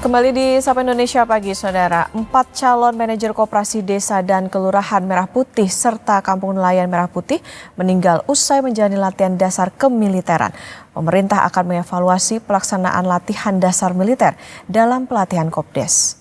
Kembali di Sapa Indonesia Pagi, Saudara. 4 calon manajer koperasi desa dan kelurahan Merah Putih serta kampung nelayan Merah Putih meninggal usai menjalani latihan dasar kemiliteran. Pemerintah akan mengevaluasi pelaksanaan latihan dasar militer dalam pelatihan Kopdes.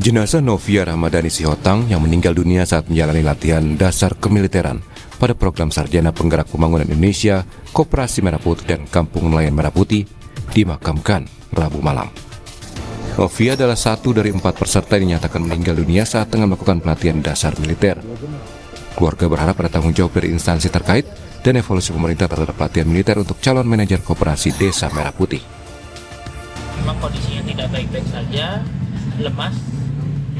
Jenazah Novia Ramadhani Sihotang yang meninggal dunia saat menjalani latihan dasar kemiliteran pada program Sarjana Penggerak Pembangunan Indonesia, Koperasi Merah Putih dan Kampung Nelayan Merah Putih dimakamkan Rabu malam. Novia adalah satu dari 4 peserta yang dinyatakan meninggal dunia saat tengah melakukan pelatihan dasar militer. Keluarga berharap ada tanggung jawab dari instansi terkait dan evaluasi pemerintah terhadap pelatihan militer untuk calon manajer Koperasi Desa Merah Putih. Memang kondisinya tidak baik-baik saja, lemas,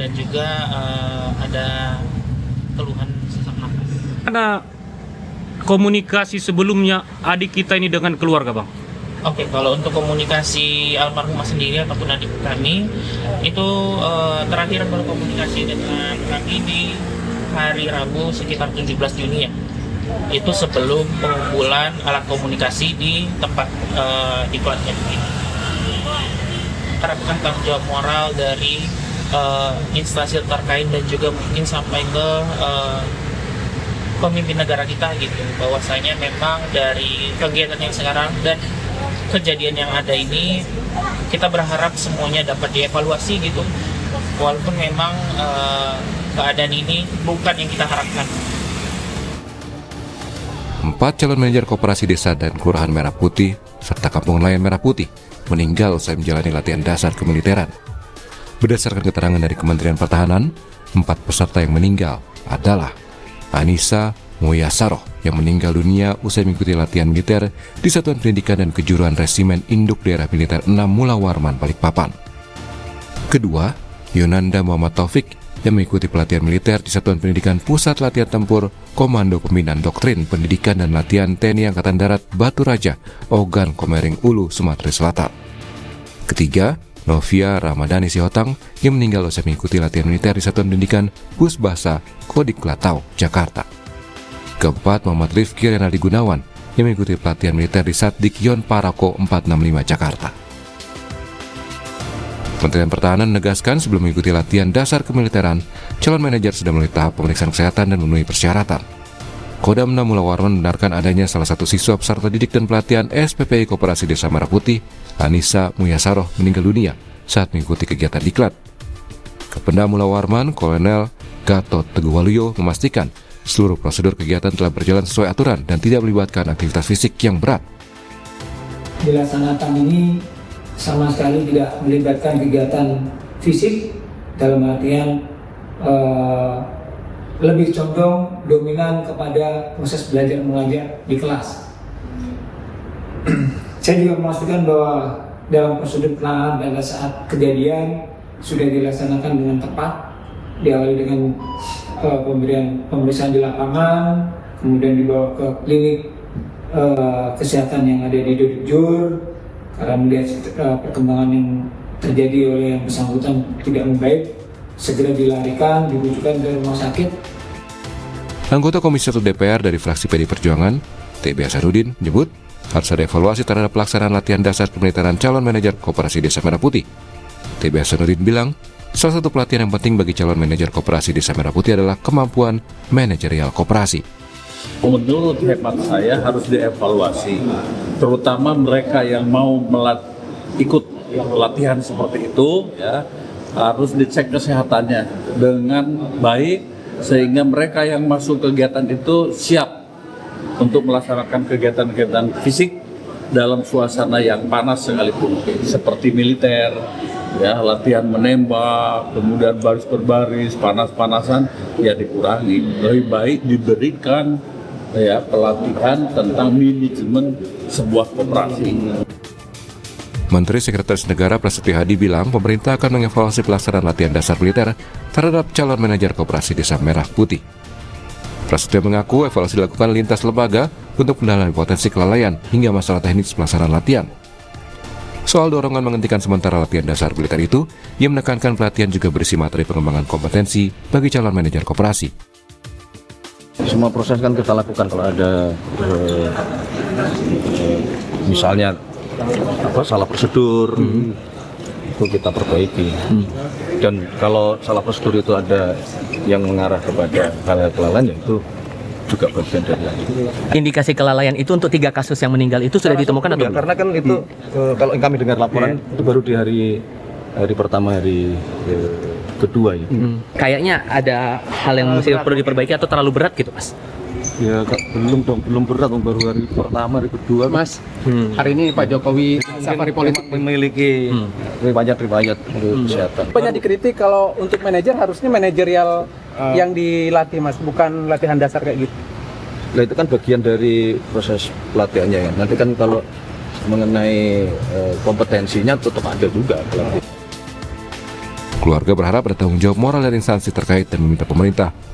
dan juga ada keluhan sesak nafas. Ada komunikasi sebelumnya adik kita ini dengan keluarga, Bang? Oke, kalau untuk komunikasi almarhumah sendiri ataupun adik kami itu terakhir berkomunikasi dengan kami di hari Rabu sekitar 17 Juni ya. Itu sebelum pengumpulan alat komunikasi di tempat di pelatihan ini. Harapkan tanggung jawab moral dari instansi terkait dan juga mungkin sampai ke pemimpin negara kita gitu, bahwasanya memang dari kegiatan yang sekarang dan kejadian yang ada ini kita berharap semuanya dapat dievaluasi gitu, walaupun memang keadaan ini bukan yang kita harapkan. 4 calon manajer Koperasi Desa dan Kelurahan Merah Putih serta Kampung Nelayan Merah Putih meninggal usai menjalani latihan dasar kemiliteran. Berdasarkan keterangan dari Kementerian Pertahanan, 4 peserta yang meninggal adalah Anissa Muyasaroh yang meninggal dunia usai mengikuti latihan militer di Satuan Pendidikan dan Kejuruan Resimen Induk Daerah Militer 6 Mula Warman, Balikpapan. Kedua, Yonanda Muhammad Taufik yang mengikuti pelatihan militer di Satuan Pendidikan Pusat Latihan Tempur Komando Pembinaan Doktrin Pendidikan dan Latihan TNI Angkatan Darat Batu Raja, Ogan Komering Ulu, Sumatera Selatan. Ketiga, Novia Ramadhani Sihotang yang meninggal usai mengikuti latihan militer di Satuan Pendidikan Pusbasa Kodik Latau, Jakarta. Keempat, Muhammad Rifki Renaldi Gunawan yang mengikuti pelatihan militer di Satdik Yon Parako 465, Jakarta. Kementerian Pertahanan menegaskan sebelum mengikuti latihan dasar kemiliteran, calon manajer sudah melalui tahap pemeriksaan kesehatan dan memenuhi persyaratan. Kodam 6 Mula Warman membenarkan adanya salah satu siswa peserta didik dan pelatihan SPPI Koperasi Desa Merah Putih, Anissa Muyasaroh, meninggal dunia saat mengikuti kegiatan diklat. Kapendam Mula Warman, Kolonel Gatot Teguh Waluyo, memastikan seluruh prosedur kegiatan telah berjalan sesuai aturan dan tidak melibatkan aktivitas fisik yang berat. Dilaksanakan ini sama sekali tidak melibatkan kegiatan fisik, dalam artian lebih condong dominan kepada proses belajar mengajar di kelas. Saya juga memastikan bahwa dalam prosedur penanganan pada saat kejadian sudah dilaksanakan dengan tepat, diawali dengan pemeriksaan di lapangan, kemudian dibawa ke klinik kesehatan yang ada di Dodjur karena melihat perkembangan yang terjadi oleh yang bersangkutan tidak membaik, segera dilarikan, dirujukan ke rumah sakit. Anggota Komisi 1 DPR dari fraksi PD Perjuangan, TB Hasanuddin, menyebut harus ada evaluasi terhadap pelaksanaan latihan dasar kemiliteran calon manajer Koperasi Desa Merah Putih. TB Hasanuddin bilang, salah satu pelatihan yang penting bagi calon manajer Koperasi Desa Merah Putih adalah kemampuan manajerial koperasi. Menurut hemat saya harus dievaluasi, terutama mereka yang mau ikut latihan seperti itu, ya harus dicek kesehatannya dengan baik sehingga mereka yang masuk kegiatan itu siap untuk melaksanakan kegiatan-kegiatan fisik dalam suasana yang panas sekalipun, seperti militer, ya latihan menembak, kemudian baris per baris, panas-panasan ya dikurangi. Lebih baik diberikan ya pelatihan tentang manajemen sebuah koperasi. Menteri Sekretaris Negara Prasetyo Hadi bilang pemerintah akan mengevaluasi pelaksanaan latihan dasar militer terhadap calon manajer Koperasi Desa Merah Putih. Prasetyo mengaku evaluasi dilakukan lintas lembaga untuk mendalami potensi kelalaian hingga masalah teknis pelaksanaan latihan. Soal dorongan menghentikan sementara latihan dasar militer itu, ia menekankan pelatihan juga berisi materi pengembangan kompetensi bagi calon manajer koperasi. Semua proses kan kita lakukan kalau ada misalnya salah prosedur itu kita perbaiki. Dan kalau salah prosedur itu ada yang mengarah kepada hal-hal kelalaian, ya itu juga bagian dari itu. Indikasi kelalaian itu untuk 3 kasus yang meninggal itu sudah ditemukan atau ya, karena kan itu kalau kami dengar laporan itu baru di hari pertama, hari kedua ya. Kayaknya ada hal yang mesti perlu diperbaiki atau terlalu berat gitu, Mas? Ya belum berat, baru hari pertama, hari kedua. Mas, hari ini Pak Jokowi safari politik memiliki riwayat kesehatan. banyak dikritik kalau untuk manajer harusnya manajerial yang dilatih, Mas, bukan latihan dasar kayak gitu. Nah, itu kan bagian dari proses pelatihannya ya. Nanti kan kalau mengenai kompetensinya tetap ada juga. Keluarga berharap ada tanggung jawab moral dari instansi terkait dan meminta pemerintah